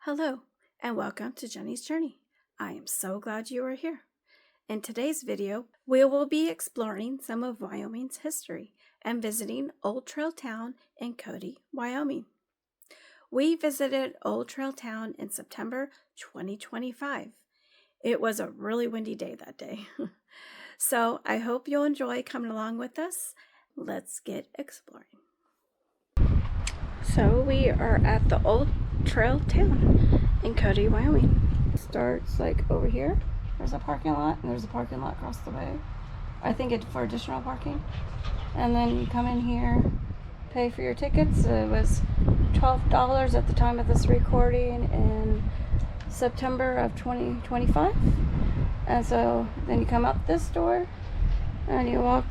Hello, and welcome to Jenny's Journey. I am so glad you are here. In today's video, we will be exploring some of Wyoming's history and visiting Old Trail Town in Cody, Wyoming. We visited Old Trail Town in September 2025. It was a really windy day that day. So I hope you'll enjoy coming along with us. Let's get exploring. So we are at the Old Trail Town in Cody, Wyoming. It starts like over here. There's a parking lot, and there's a parking lot across the way. I think it's for additional parking. And then you come in here, pay for your tickets. It was $12 at the time of this recording in September of 2025. And so then you come out this door and you walk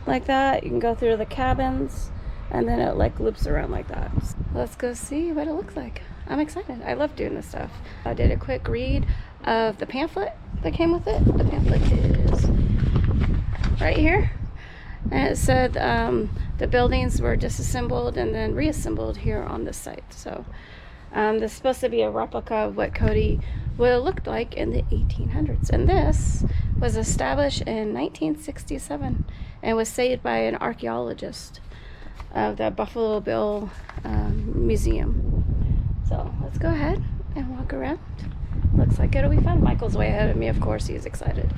like that. You can go through the cabins, and then it like loops around like that. Let's go see what it looks like. I'm excited. I love doing this stuff. I did a quick read of the pamphlet that came with it. The pamphlet is right here. And it said the buildings were disassembled and then reassembled here on this site. So this is supposed to be a replica of what Cody would have looked like in the 1800s. And this was established in 1967 and was saved by an archaeologist of the Buffalo Bill Museum. So let's go ahead and walk around. Looks like it'll be fun. Michael's way ahead of me, of course. He's excited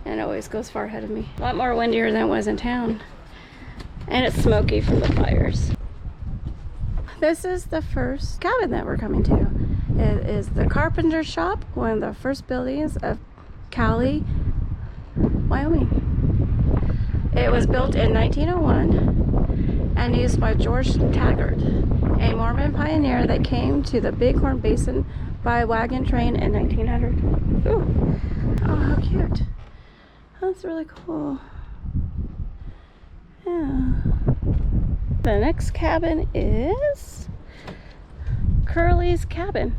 and always goes far ahead of me. A lot more windier than it was in town. And it's smoky from the fires. This is the first cabin that we're coming to. It is the carpenter shop, one of the first buildings of Cowley, Wyoming. It was built in 1901 and used by George Taggart, a Mormon pioneer that came to the Bighorn Basin by wagon train in 1900. Ooh. Oh, how cute. That's really cool. Yeah. The next cabin is Curly's Cabin.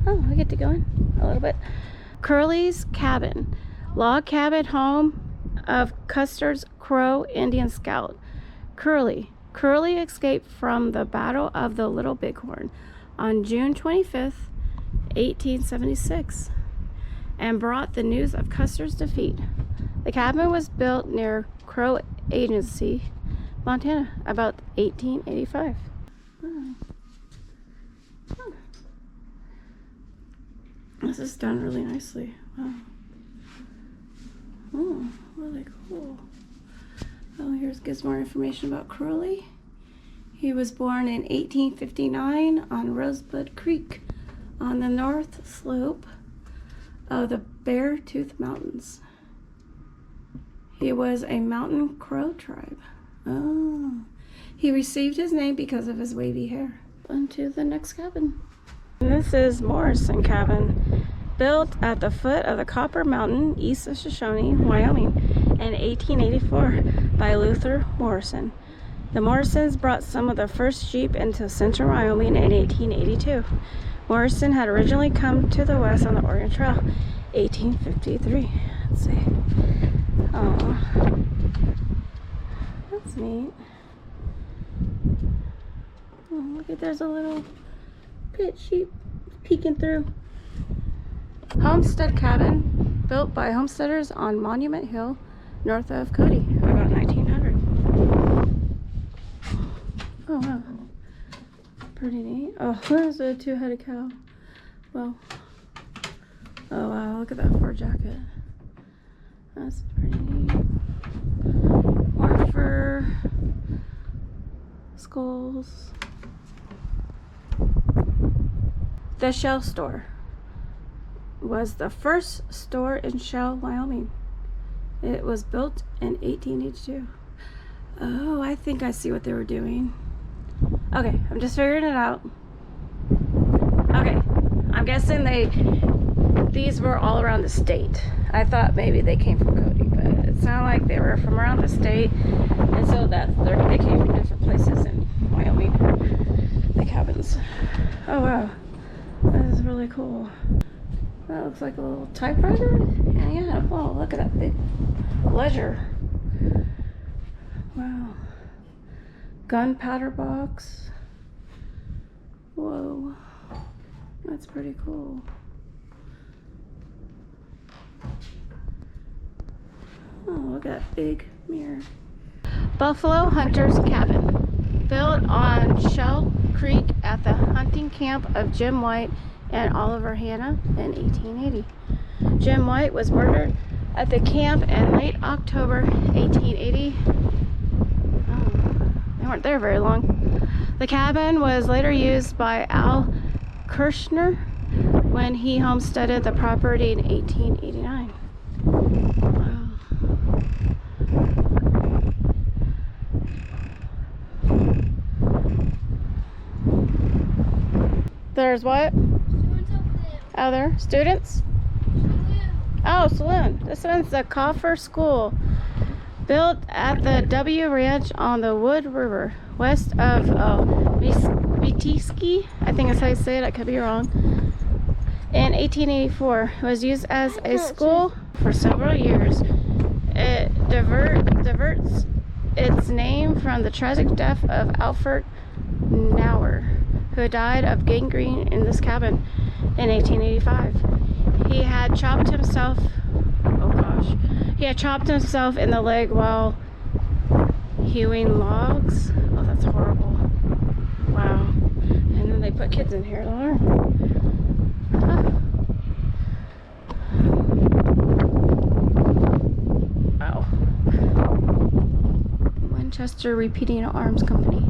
Oh, I get to go in a little bit. Curly's Cabin, log cabin home of Custer's Crow Indian Scout. Curly escaped from the Battle of the Little Bighorn on June 25th, 1876, and brought the news of Custer's defeat. The cabin was built near Crow Agency, Montana, about 1885. Oh. Oh. This is done really nicely. Wow. Oh, really cool. Oh, gives more information about Curly. He was born in 1859 on Rosebud Creek on the north slope of the Beartooth Mountains. He was a mountain crow tribe. Oh. He received his name because of his wavy hair. On to the next cabin. And this is Morrison Cabin, built at the foot of the Copper Mountain east of Shoshone, Wyoming in 1884 by Luther Morrison. The Morrisons brought some of the first sheep into central Wyoming in 1882. Morrison had originally come to the west on the Oregon Trail, 1853. Let's see. Oh, that's neat. Oh, look at, there's a little pit sheep peeking through. Homestead Cabin, built by homesteaders on Monument Hill, north of Cody, about 1900. Oh wow, pretty neat. Oh, there's a two-headed cow. Well, oh wow, look at that fur jacket. That's pretty neat. More fur, skulls. The Shell Store was the first store in Shell, Wyoming. It was built in 1882. Oh, I think I see what they were doing. Okay, I'm just figuring it out. Okay, I'm guessing these were all around the state. I thought maybe they came from Cody, but it sounded like they were from around the state, and so they came from different places in Wyoming. The cabins. Oh wow, that is really cool. That looks like a little typewriter. Yeah. Oh, look at that big ledger. Wow. Gunpowder box. Whoa. That's pretty cool. Oh, look at that big mirror. Buffalo Hunter's Cabin, built on Shell Creek at the hunting camp of Jim White and Oliver Hanna in 1880. Jim White was murdered at the camp in late October 1880. Oh, they weren't there very long. The cabin was later used by Al Kirshner when he homesteaded the property in 1889. Wow. There's what? Oh, there? Students? Oh, saloon. This one's the Coffer School. Built at the W Ranch on the Wood River, west of Meteski. I think that's how you say it. I could be wrong. In 1884, it was used as a school for several years. It diverts its name from the tragic death of Alfred Nauer, who died of gangrene in this cabin in 1885. He had chopped himself in the leg while hewing logs. Oh, that's horrible. Wow. And then they put kids in here to learn. Huh. Wow. Winchester Repeating Arms Company.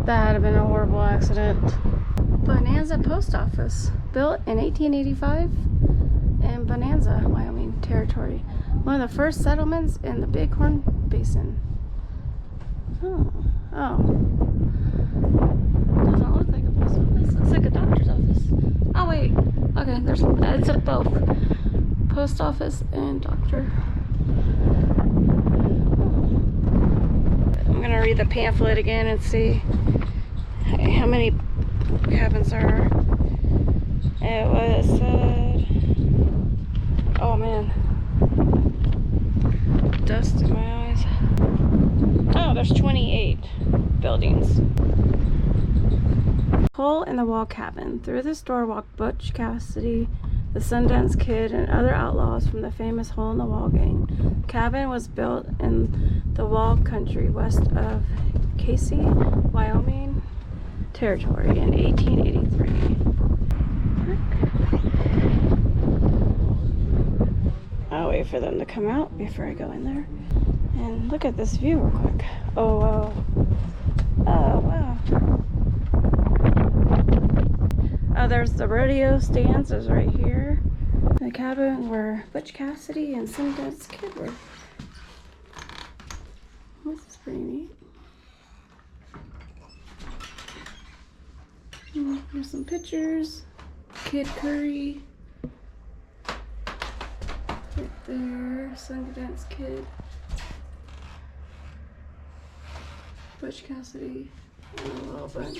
That had been a horrible accident. Bonanza Post Office, built in 1885 in Bonanza, Wyoming Territory. One of the first settlements in the Bighorn Basin. Oh. Doesn't look like a post office. Looks like a doctor's office. Oh wait. Okay, it's a both. Post office and doctor. I'm gonna read the pamphlet again and see how many cabins there are. It was said, oh man, dust in my eyes. Oh, there's 28 buildings. Hole in the Wall Cabin. Through this door walked Butch Cassidy, the Sundance Kid, and other outlaws from the famous Hole in the Wall gang. The cabin was built in the Wall Country west of Casey, Wyoming Territory in 1883. I'll wait for them to come out before I go in there. And look at this view real quick. Oh, wow. Oh, wow. Oh, there's the rodeo stands is right here. The cabin where Butch Cassidy and Sundance Kid were. This is pretty neat. There's some pictures. Kid Curry. Right there. Sundance Kid. Butch Cassidy. And a little bunch.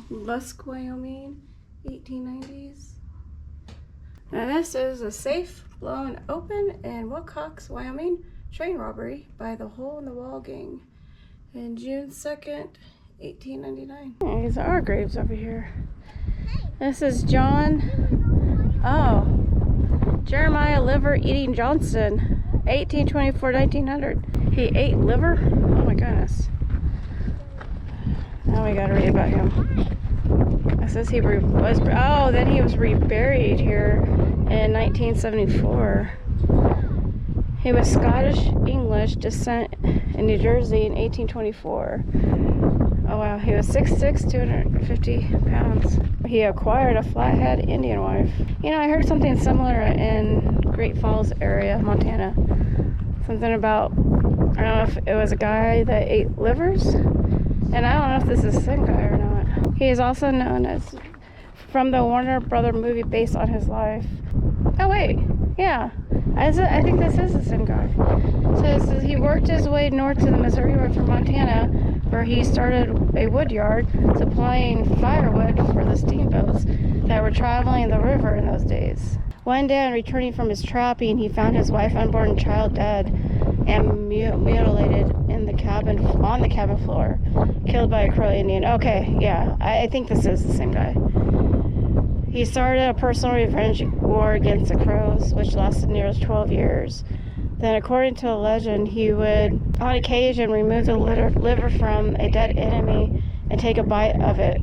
Lusk, Wyoming, 1890s. Now this is a safe blown open in Wilcox, Wyoming, train robbery by the Hole in the Wall gang in June 2nd, 1899. These are our graves over here. This is John, Jeremiah Liver Eating Johnson, 1824-1900. He ate liver? Oh my goodness. Now we gotta read about him. It says he then he was reburied here in 1974. He was Scottish-English descent in New Jersey in 1824. Oh wow, he was 6'6", 250 pounds. He acquired a flathead Indian wife. You know, I heard something similar in Great Falls area, Montana. Something about, I don't know if it was a guy that ate livers. And I don't know if this is the same guy or not. He is also known as from the Warner Brother movie based on his life. Oh wait, yeah. I think this is the same guy. So it says he worked his way north to the Missouri River from Montana, where he started a wood yard supplying firewood for the steamboats that were traveling the river in those days. One day, on returning from his trapping, he found his wife, unborn child dead and mutilated in the cabin floor, killed by a Crow Indian. Okay, yeah, I think this is the same guy. He started a personal revenge war against the Crows, which lasted nearly 12 years. Then, according to the legend, he would, on occasion, remove the liver from a dead enemy and take a bite of it,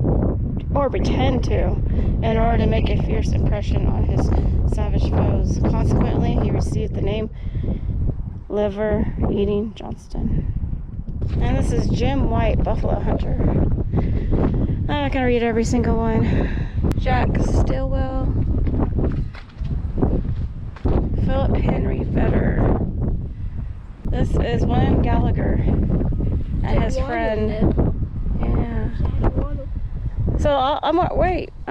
or pretend to, in order to make a fierce impression on his savage foes. Consequently, he received the name Liver Eating Johnston. And this is Jim White, Buffalo Hunter. I'm not going to read every single one. Jack Stillwell. Philip Henry Vedder. This is William Gallagher and his friend. Yeah. So I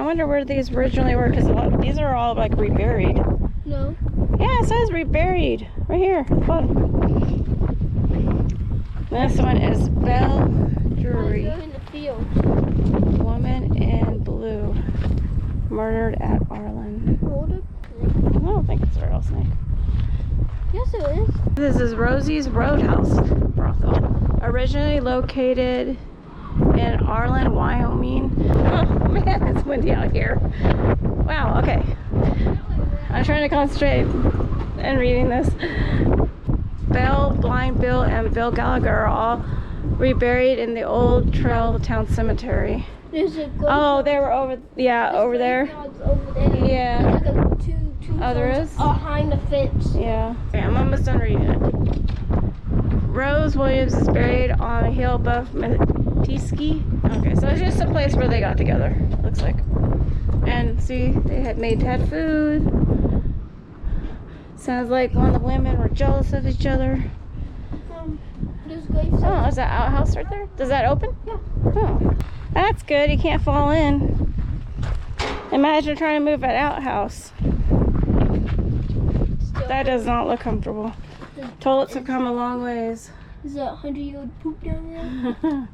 wonder where these originally were, because these are all like reburied. No. Yeah, it says reburied right here. This one is Belle Drury. In the field. Woman in blue, murdered at Arlen. I don't think it's a rattlesnake. Yes, it is. This is Rosie's Roadhouse brothel, originally located in Arlen, Wyoming. Oh man, it's windy out here. Wow, okay. I'm trying to concentrate in reading this. Belle, Blind Bill, and Bill Gallagher are all reburied in the old Trail Town Cemetery. Oh, they were over there. Over there. Yeah. There's like two Oh, there is? behind the fence. Yeah. Okay, I'm almost done reading it. Rose Williams is buried on a hill above Meteski. Okay, so it's just a place where they got together, looks like. And see, they had food. Sounds like one of the women were jealous of each other. Oh, is that outhouse right there? Does that open? Yeah. Oh, that's good. You can't fall in. Imagine trying to move that outhouse. That does not look comfortable. Toilets have come a long ways. Is that 100-year-old poop down there?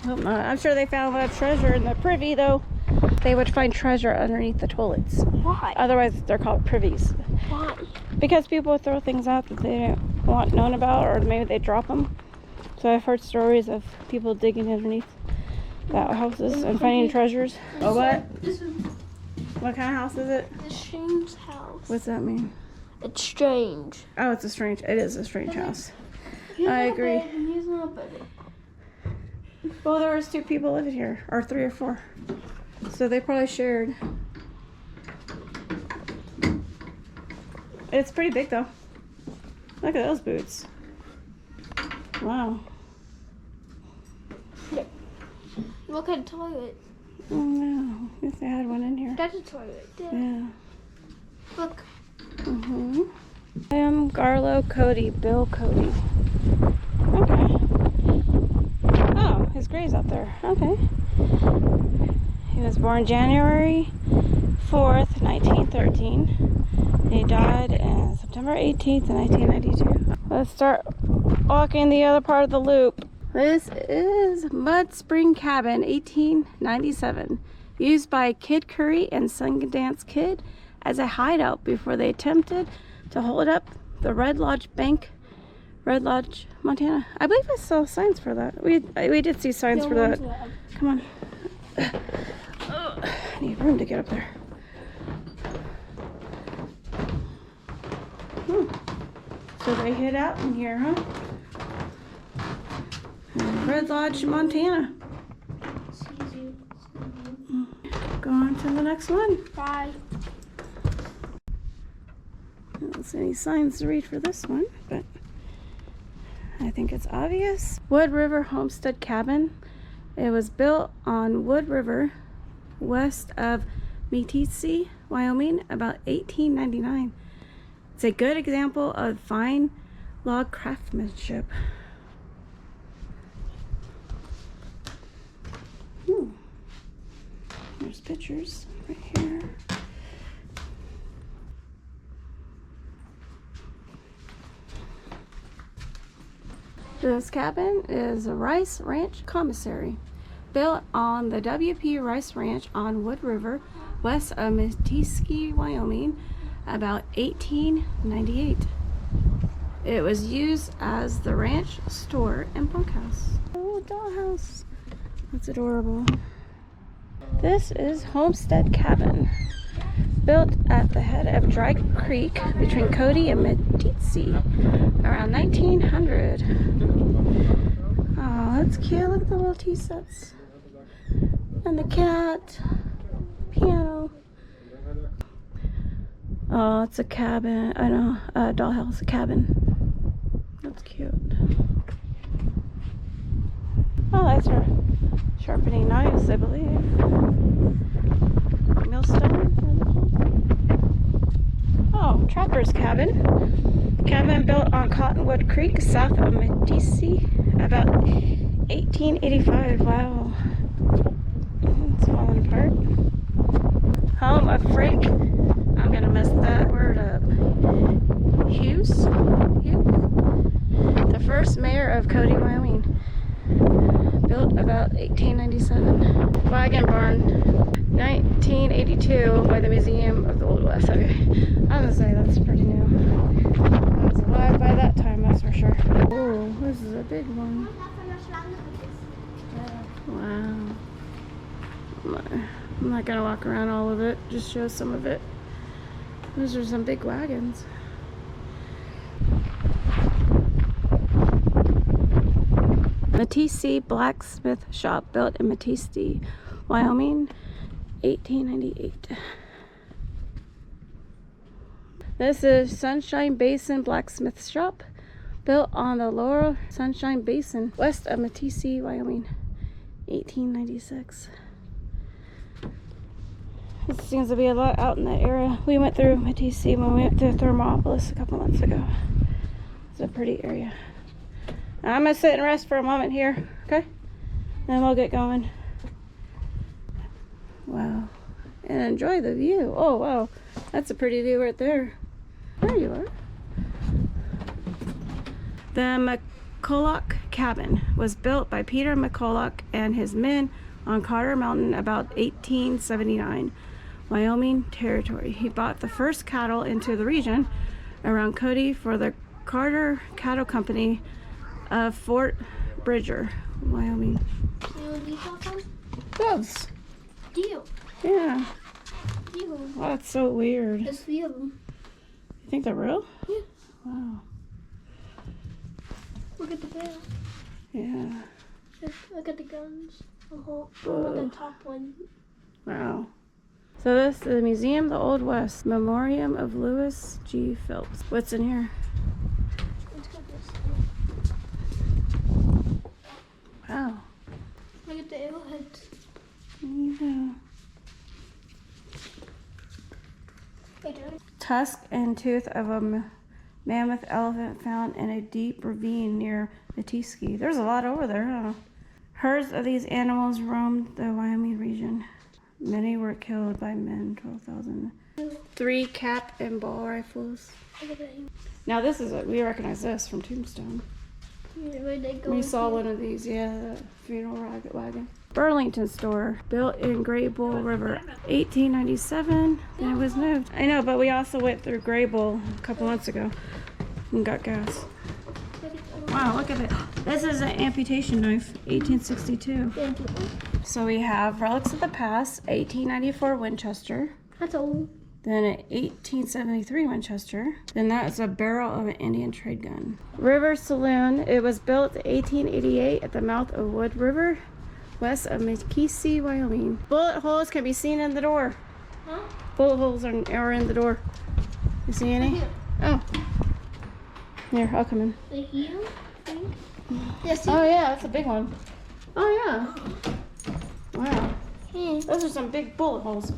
Hope not. I'm sure they found a lot of treasure in the privy, though. They would find treasure underneath the toilets. Why? Otherwise, they're called privies. Why? Because people would throw things out that they didn't want known about, or maybe they drop them. So I've heard stories of people digging underneath the houses and finding treasures. Oh, what? What kind of house is it? The strange house. What's that mean? It's strange. Oh, it is a strange house. I agree. He's not better. Well, there was 2 people living here, or 3 or 4. So they probably shared. It's pretty big though. Look at those boots. Wow. Look at the toilet. Oh no. I guess they had one in here. That's a toilet. Yeah. Look. Garlow Cody, Bill Cody. Okay. Oh, his grave's up there. Okay. He was born January 4th, 1913. He died on September 18th, 1992. Let's start walking the other part of the loop. This is Mud Spring Cabin, 1897. Used by Kid Curry and Sundance Kid as a hideout before they attempted to hold up the Red Lodge Bank, Red Lodge, Montana. I believe I saw signs for that. We did see signs for that. Come on. Oh, I need room to get up there. So they hid out in here, huh? Red Lodge, Montana. Go on to the next one. Bye. I don't see any signs to read for this one, but I think it's obvious. Wood River Homestead Cabin. It was built on Wood River, west of Meteetsee, Wyoming, about 1899. It's a good example of fine log craftsmanship. There's pictures right here. This cabin is a Rice Ranch Commissary, built on the W.P. Rice Ranch on Wood River, west of Meteetsee, Wyoming, about 1898. It was used as the ranch, store, and bunkhouse. Oh, dollhouse. That's adorable. This is Homestead Cabin, built at the head of Dry Creek between Cody and Meeteetse around 1900. Oh, that's cute. Look at the little tea sets. And the cat. Piano. Oh, it's a cabin. I know, a dollhouse, a cabin. That's cute. Oh, these are sharpening knives, I believe. Millstone? Oh, trapper's cabin. Cabin built on Cottonwood Creek, south of Meeteetse, about 1885. Wow. It's falling apart. Home of Frank, I'm gonna mess that word up, Hughes, the first mayor of Cody, Wyoming. Built about 1897. Wagon barn, 1982, by the Museum of the Old West. Okay, I was gonna say that's pretty new. I was alive by that time, that's for sure. Oh, this is a big one. Wow. I'm not gonna walk around all of it, just show some of it. Those are some big wagons. Meeteetse Blacksmith Shop, built in Meeteetse, Wyoming, 1898. This is Sunshine Basin Blacksmith Shop, built on the lower Sunshine Basin, west of Meeteetse, Wyoming, 1896. It seems to be a lot out in that area. We went through Meeteetse when we went to Thermopolis a couple months ago. It's a pretty area. I'm gonna sit and rest for a moment here, okay? Then we'll get going. Wow. And enjoy the view. Oh, wow. That's a pretty view right there. There you are. The McCulloch Cabin was built by Peter McCulloch and his men on Carter Mountain about 1879, Wyoming territory. He bought the first cattle into the region around Cody for the Carter Cattle Company of Fort Bridger, Wyoming. Those. Deal. Yeah. Deal. Oh, that's so weird. There's 3 of them. You think they're real? Yeah. Wow. Look at the bell. Yeah. Look at the guns. Look at the top one. Wow. So this is the Museum of the Old West, Memoriam of Lewis G. Phelps. What's in here? Let's get this. Wow. Look at the arrowheads. Yeah. Hey, Joey. Tusk and tooth of a mammoth elephant found in a deep ravine near Meeteetse. There's a lot over there, huh? Herds of these animals roamed the Wyoming region. Many were killed by men, 12,000. 3 cap and ball rifles. Look at that. Now this is we recognize this from Tombstone. Where they go? We saw one of these, yeah, the funeral wagon. Burlington store, built in Gray Bull River, 1897. Then it was moved. I know, but we also went through Gray Bull a couple months ago and got gas. Wow, look at it. This is an amputation knife, 1862. So we have relics of the past, 1894 Winchester. That's old. Then an 1873 Winchester. Then that is a barrel of an Indian trade gun. River Saloon. It was built in 1888 at the mouth of Wood River, west of Meeteetse, Wyoming. Bullet holes can be seen in the door. Huh? Bullet holes are in the door. You see any? Here. Oh. Here, I'll come in. The heel thing? Yes. Oh yeah, that's a big one. Oh yeah. Wow. Yeah. Those are some big bullet holes.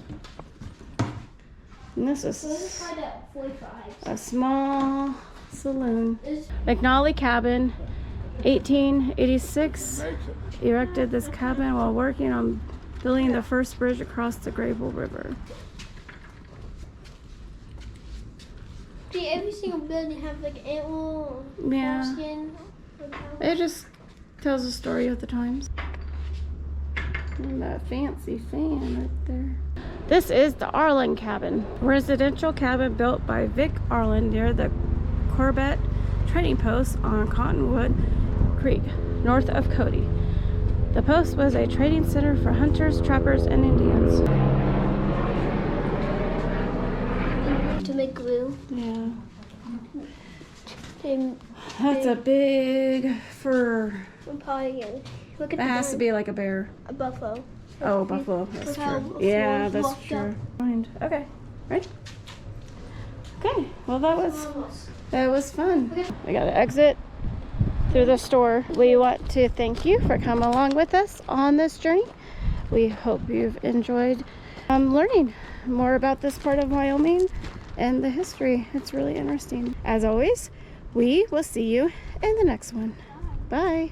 And this Let's is try that 45. a small saloon. McNally Cabin, 1886. Erected this cabin while working on building the first bridge across the Grable River. See, every single building has like antler, Yeah. skin. It just tells the story of the times. And that fancy fan right there. This is the Arlen Cabin, residential cabin built by Vic Arlen near the Corbett trading post on Cottonwood Creek, north of Cody. The post was a trading center for hunters, trappers, and Indians. To make glue. Yeah. And That's a big fur. I'm probably gonna look at That has to be like a bear. a buffalo. Oh, buffalo. That's Look how true. the Yeah, floor's that's walked true. up. Mind. Okay. Right. Okay. Well, that was fun. We gotta exit through the store. We want to thank you for coming along with us on this journey. We hope you've enjoyed learning more about this part of Wyoming and the history. It's really interesting. As always, we will see you in the next one. Bye.